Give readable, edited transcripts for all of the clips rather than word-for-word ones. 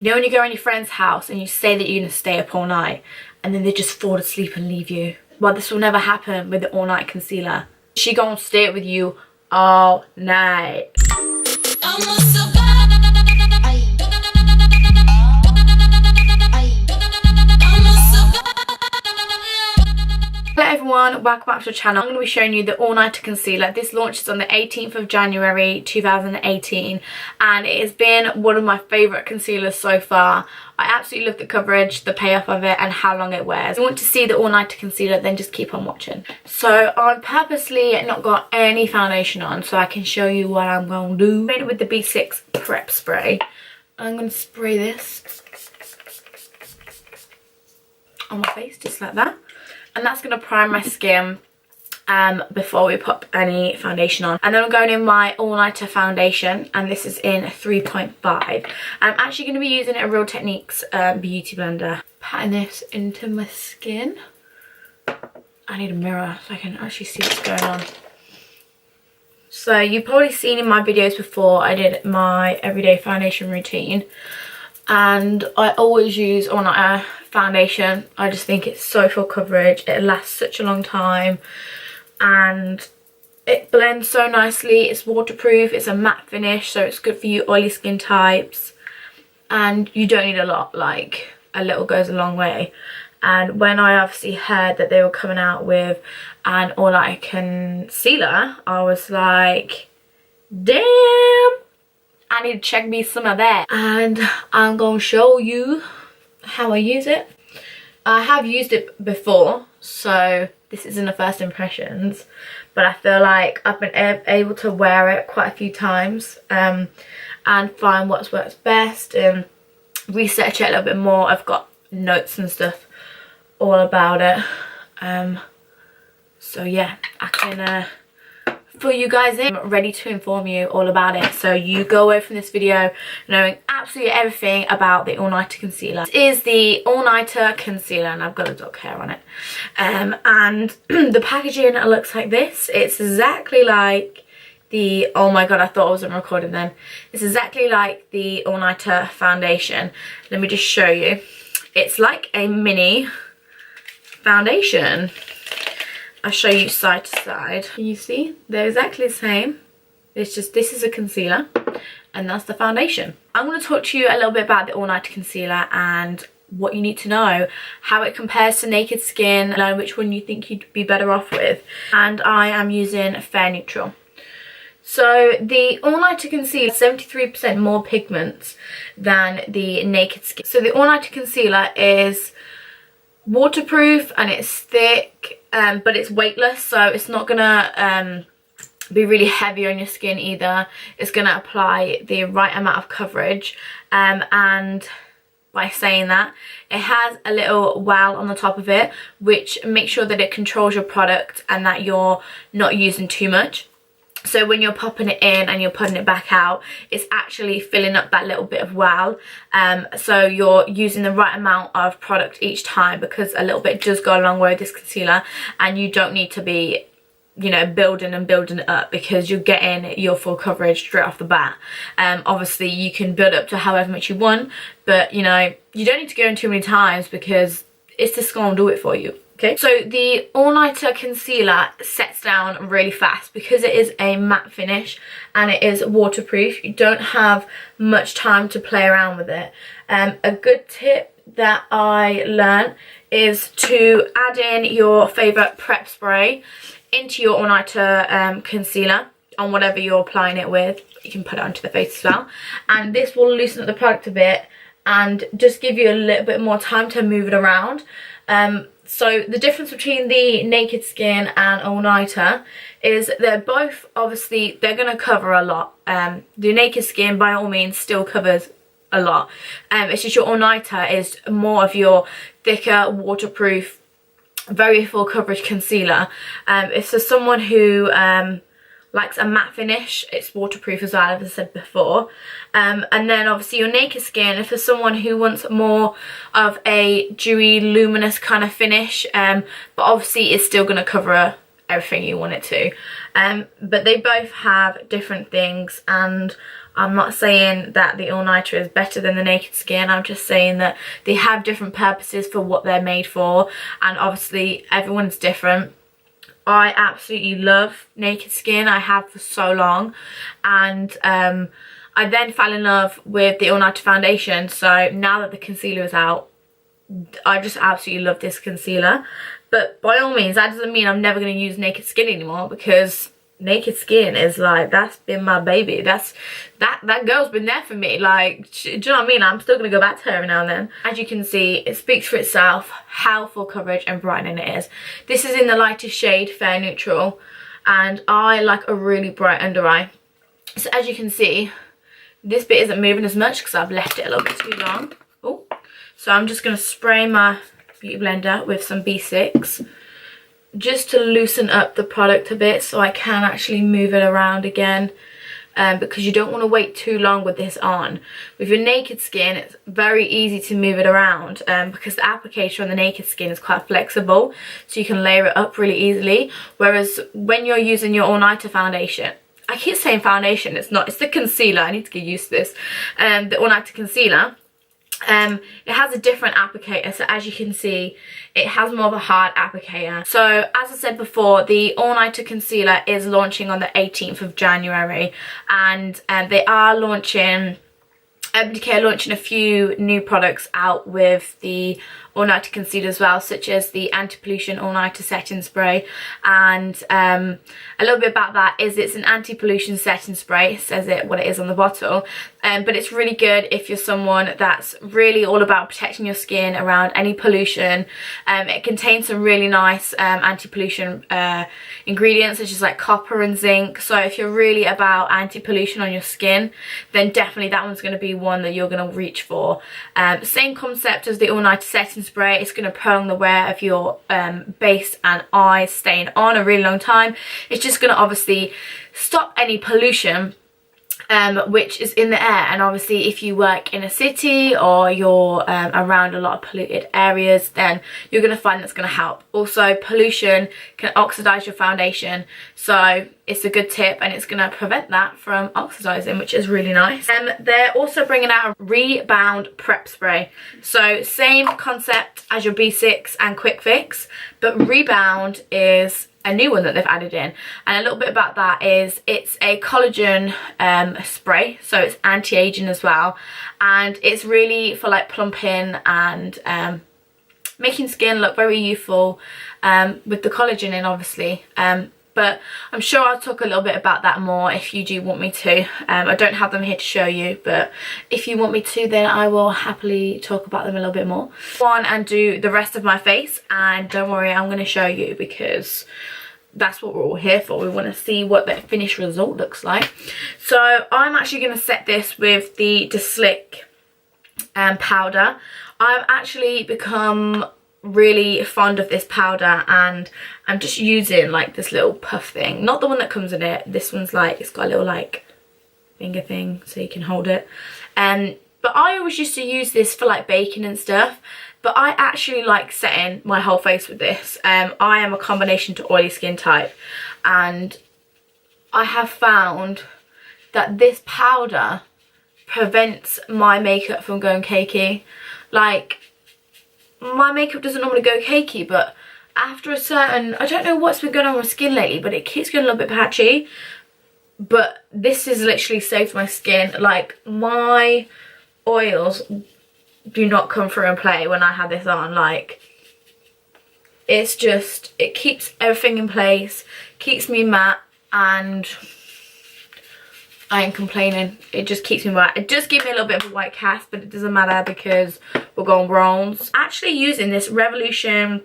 You know when you go in your friend's house and you say that you're going to stay up all night and then they just fall asleep and leave you? Well, this will never happen with the All Night Concealer. She gonna stay with you all night. Hello everyone, welcome back to the channel. I'm going to be showing you the All Nighter Concealer. This launches on the 18th of January 2018 and it has been one of my favourite concealers so far. I absolutely love the coverage, the payoff of it and how long it wears. If you want to see the All Nighter Concealer, then just keep on watching. So I've purposely not got any foundation on so I can show you what I'm going to do. I made it with the B6 Prep Spray. I'm going to spray this on my face just like that. And that's going to prime my skin before we put any foundation on. And then I'm going in my All Nighter foundation, and this is in 3.5. I'm actually going to be using a Real Techniques beauty blender. Patting this into my skin. I need a mirror so I can actually see what's going on. So you've probably seen in my videos before, I did my everyday foundation routine. And I always use All Nighter foundation. I just think it's so full coverage, it lasts such a long time and it blends so nicely. It's waterproof, it's a matte finish, so it's good for you oily skin types and you don't need a lot, like a little goes a long way. And when I obviously heard that they were coming out with an All Nighter Concealer, I was like, damn, I need to check me some of that. And I'm gonna show you how I use it. I have used it before, so this isn't a first impressions, but I feel like I've been able to wear it quite a few times and find what works best and research it a little bit more. I've got notes and stuff all about it, so yeah, I can fill you guys in. I'm ready to inform you all about it, so you go away from this video knowing absolutely everything about the All Nighter Concealer. This is the All Nighter Concealer and I've got a dog hair on it, and the packaging looks like this. It's exactly like the, oh my god, I thought I wasn't recording then. It's exactly like the All Nighter foundation. Let me just show you. It's like a mini foundation. I'll show you side to side. Can you see? They're exactly the same. It's just this is a concealer and that's the foundation. I'm going to talk to you a little bit about the All Nighter Concealer and what you need to know, how it compares to Naked Skin, learn which one you think you'd be better off with. And I am using Fair Neutral. So the All Nighter Concealer has 73% more pigments than the Naked Skin. So the All Nighter Concealer is waterproof and it's thick, but it's weightless, so it's not gonna be really heavy on your skin either. It's gonna apply the right amount of coverage, and by saying that, it has a little well on the top of it which makes sure that it controls your product and that you're not using too much. So when you're popping it in and you're putting it back out, it's actually filling up that little bit of well. So you're using the right amount of product each time, because a little bit does go a long way with this concealer and you don't need to be, you know, building and building it up, because you're getting your full coverage straight off the bat. Obviously you can build up to however much you want, but you know, you don't need to go in too many times because it's just gonna do it for you. Okay, so the All Nighter Concealer sets down really fast because it is a matte finish and it is waterproof. You don't have much time to play around with it. A good tip that I learned is to add in your favourite prep spray into your All Nighter Concealer on whatever you're applying it with. You can put it onto the face as well, and this will loosen up the product a bit and just give you a little bit more time to move it around. So the difference between the Naked Skin and All Nighter is they're both, obviously, they're going to cover a lot. The Naked Skin, by all means, still covers a lot. It's just your All Nighter is more of your thicker, waterproof, very full coverage concealer. It's for someone who likes a matte finish. It's waterproof as well, as I said before. And then obviously your Naked Skin for someone who wants more of a dewy, luminous kind of finish, but obviously it's still going to cover everything you want it to. But they both have different things, and I'm not saying that the all-nighter is better than the Naked Skin. I'm just saying that they have different purposes for what they're made for, and obviously everyone's different. I absolutely love Naked Skin. I have for so long, and I then fell in love with the all-nighter foundation. So now that the concealer is out, I just absolutely love this concealer. But by all means, that doesn't mean I'm never going to use Naked Skin anymore, because Naked Skin is like, that's been my baby. That girl's been there for me. Like, do you know what I mean? I'm still going to go back to her every now and then. As you can see, it speaks for itself how full coverage and brightening it is. This is in the lightest shade, Fair Neutral, and I like a really bright under eye. So as you can see, this bit isn't moving as much because I've left it a little bit too long. Oh, so I'm just going to spray my beauty blender with some B6 just to loosen up the product a bit so I can actually move it around again, because you don't want to wait too long with this on. With your Naked Skin, it's very easy to move it around because the applicator on the Naked Skin is quite flexible, so you can layer it up really easily, whereas when you're using your all-nighter foundation, I keep saying foundation, it's not, it's the concealer, I need to get used to this, the all-nighter concealer, it has a different applicator. So as you can see, it has more of a hard applicator. So as I said before, the all-nighter concealer is launching on the 18th of January, and they are launching, Decay are launching a few new products out with the all-nighter concealer as well, such as the anti-pollution all-nighter setting spray. And a little bit about that is it's an anti-pollution setting spray. It says it what it is on the bottle, but it's really good if you're someone that's really all about protecting your skin around any pollution. It contains some really nice anti-pollution ingredients, such as like copper and zinc. So if you're really about anti-pollution on your skin, then definitely that one's going to be one that you're going to reach for. Same concept as the all-nighter setting spray. It's going to prolong the wear of your base and eyes staying on a really long time. It's just going to obviously stop any pollution which is in the air, and obviously if you work in a city or you're around a lot of polluted areas, then you're going to find that's going to help. Also, pollution can oxidize your foundation, so it's a good tip, and it's going to prevent that from oxidizing, which is really nice. They're also bringing out a Rebound Prep Spray. So same concept as your B6 and Quick Fix, but Rebound is a new one that they've added in. And a little bit about that is it's a collagen spray, so it's anti-aging as well, and it's really for like plumping and making skin look very youthful with the collagen in, obviously. But I'm sure I'll talk a little bit about that more if you do want me to. I don't have them here to show you, but if you want me to, then I will happily talk about them a little bit more. Go on and do the rest of my face, and don't worry, I'm going to show you, because that's what we're all here for. We want to see what the finished result looks like. So I'm actually going to set this with the Slick powder. I've actually become really fond of this powder, and I'm just using like this little puff thing, not the one that comes in it. This one's like, it's got a little like finger thing so you can hold it. But I always used to use this for like baking and stuff, but I actually like setting my whole face with this. I am a combination to oily skin type, and I have found that this powder prevents my makeup from going cakey. Like, my makeup doesn't normally go cakey, but after a certain, I don't know what's been going on with my skin lately, but it keeps getting a little bit patchy. But this has literally saved my skin. Like, my oils do not come through and play when I have this on. Like, it's just, it keeps everything in place, keeps me matte, and I ain't complaining. It just keeps me white. It just gives me a little bit of a white cast, but it doesn't matter because we're going bronze. Actually using this Revolution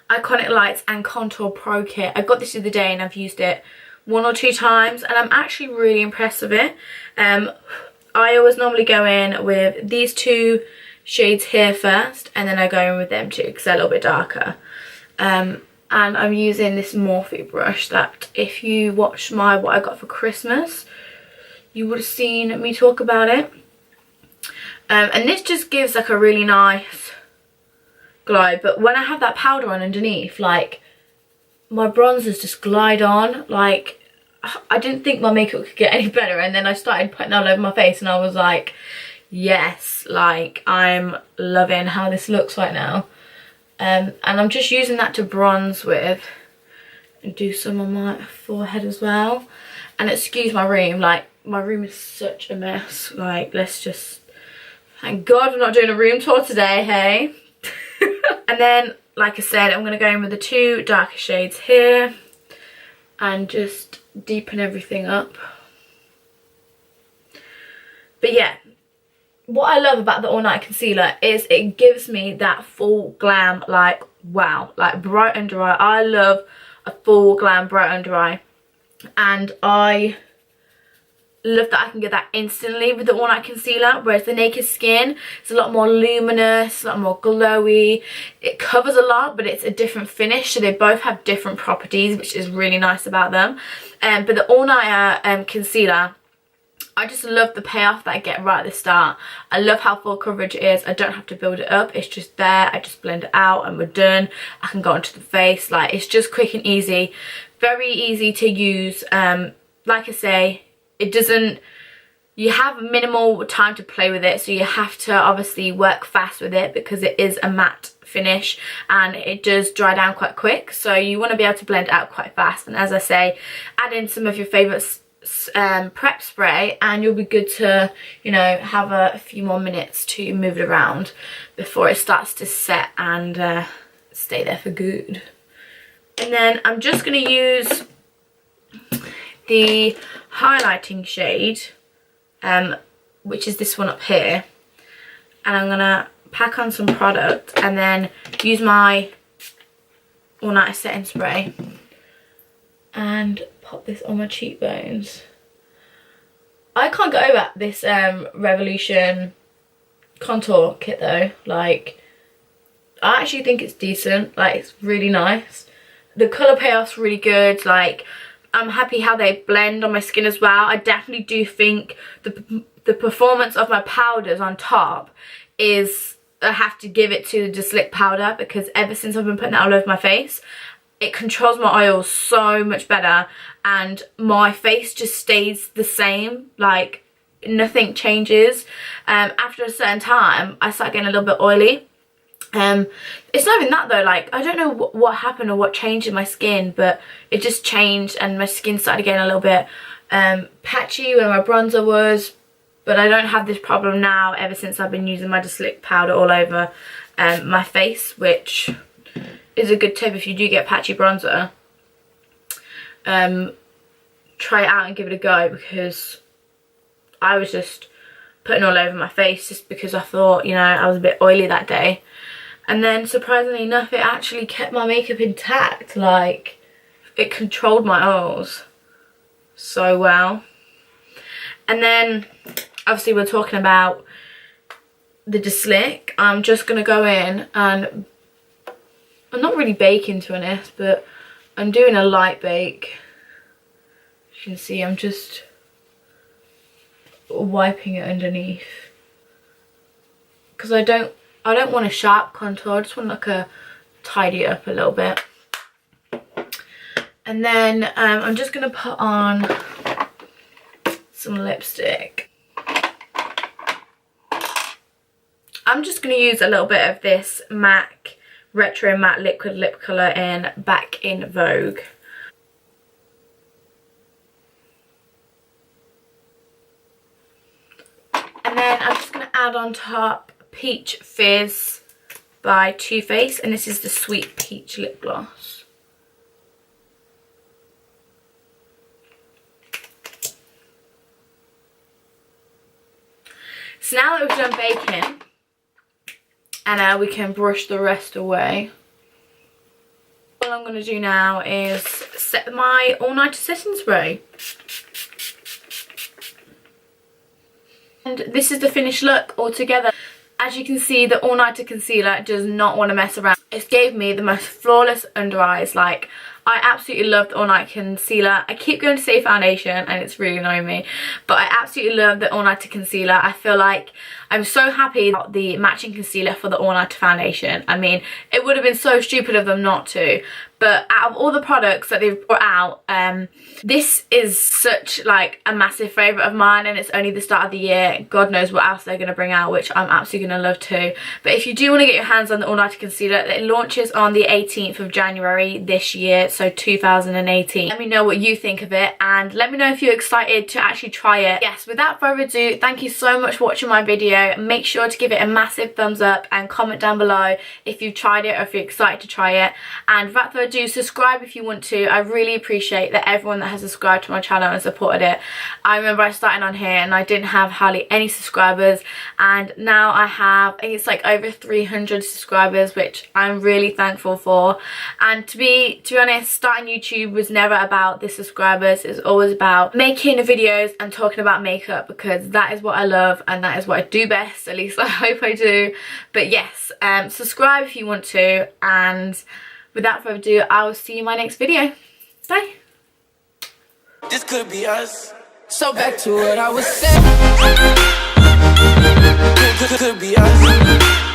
Iconic Lights and Contour Pro Kit. I got this the other day and I've used it 1 or 2 times, and I'm actually really impressed with it. I always normally go in with these 2 shades here first, and then I go in with them too because they're a little bit darker. And I'm using this Morphe brush that, if you watched my what I got for Christmas, you would have seen me talk about it. And this just gives like a really nice glow, but when I have that powder on underneath, like, my bronzers just glide on. Like, I didn't think my makeup could get any better, and then I started putting it all over my face and I was like, yes, like I'm loving how this looks right now. And I'm just using that to bronze with and do some on my forehead as well. And excuse my room, like my room is such a mess. Like, let's just, thank God we're not doing a room tour today, hey. And then, like I said, I'm going to go in with the 2 darker shades here and just deepen everything up. But yeah, what I love about the All Night Concealer is it gives me that full glam, like, wow, like bright under eye. I love a full glam bright under eye, and I love that I can get that instantly with the All Night Concealer, whereas the Naked Skin is a lot more luminous, a lot more glowy. It covers a lot, but it's a different finish, so they both have different properties, which is really nice about them. But the All Nighter Concealer, I just love the payoff that I get right at the start. I love how full coverage it is. I don't have to build it up. It's just there. I just blend it out and we're done. I can go onto the face. Like, it's just quick and easy. Very easy to use. Like I say, it doesn't, you have minimal time to play with it, so you have to obviously work fast with it because it is a matte finish and it does dry down quite quick, so you want to be able to blend it out quite fast. And as I say, add in some of your favourite prep spray and you'll be good to, you know, have a few more minutes to move it around before it starts to set and stay there for good. And then I'm just going to use the highlighting shade, which is this one up here, and I'm gonna pack on some product and then use my All Nighter setting spray and pop this on my cheekbones. I can't get over this Revolution contour kit though. Like, I actually think it's decent. Like, it's really nice. The colour payoff's really good. Like, I'm happy how they blend on my skin as well. I definitely do think the performance of my powders on top is, I have to give it to the Slick powder, because ever since I've been putting that all over my face, it controls my oils so much better and my face just stays the same. Like, nothing changes. After a certain time I start getting a little bit oily. It's not even that though, like, I don't know what happened or what changed in my skin, but it just changed and my skin started getting a little bit patchy where my bronzer was. But I don't have this problem now ever since I've been using my Slick powder all over my face, which is a good tip if you do get patchy bronzer. Try it out and give it a go, because I was just putting all over my face just because I thought, you know, I was a bit oily that day. And then surprisingly enough, it actually kept my makeup intact. Like, it controlled my oils so well. And then obviously we're talking about the Slick. I'm just going to go in and I'm not really baking, to be honest, but I'm doing a light bake. As you can see, I'm just wiping it underneath, because I don't want a sharp contour. I just want like a tidy it up a little bit. And then I'm just going to put on some lipstick. I'm just going to use a little bit of this MAC Retro Matte Liquid Lip Colour in Back in Vogue. And then I'm just going to add on top Peach Fizz by Too Faced, and this is the Sweet Peach Lip Gloss. So now that we've done baking, and we can brush the rest away, all I'm going to do now is set my All Nighter setting spray. And this is the finished look altogether. As you can see, the All Nighter Concealer does not want to mess around. It's gave me the most flawless under eyes. Like, I absolutely love the All Night Concealer. I keep going to say foundation and it's really annoying me, but I absolutely love the All Nighter Concealer. I feel like I'm so happy about the matching concealer for the All Nighter foundation. I mean, it would have been so stupid of them not to, but out of all the products that they've brought out, this is such like a massive favourite of mine, and it's only the start of the year. God knows what else they're going to bring out, which I'm absolutely going to love too. But if you do want to get your hands on the All Nighter Concealer, it launches on the 18th of January this year, so 2018. Let me know what you think of it, and let me know if you're excited to actually try it. Yes, without further ado, thank you so much for watching my video. Make sure to give it a massive thumbs up and comment down below if you've tried it or if you're excited to try it. And without further ado, subscribe if you want to. I really appreciate that everyone that has subscribed to my channel and supported it. I remember I started on here and I didn't have hardly any subscribers, and now I have, I think it's like over 300 subscribers, which I'm really thankful for. And to be honest, starting YouTube was never about the subscribers. It's always about making videos and talking about makeup, because that is what I love and that is what I do best, at least I hope I do. But yes, subscribe if you want to, and without further ado, I will see you in my next video. Bye. This could be us. So back to what I was saying. Could be us.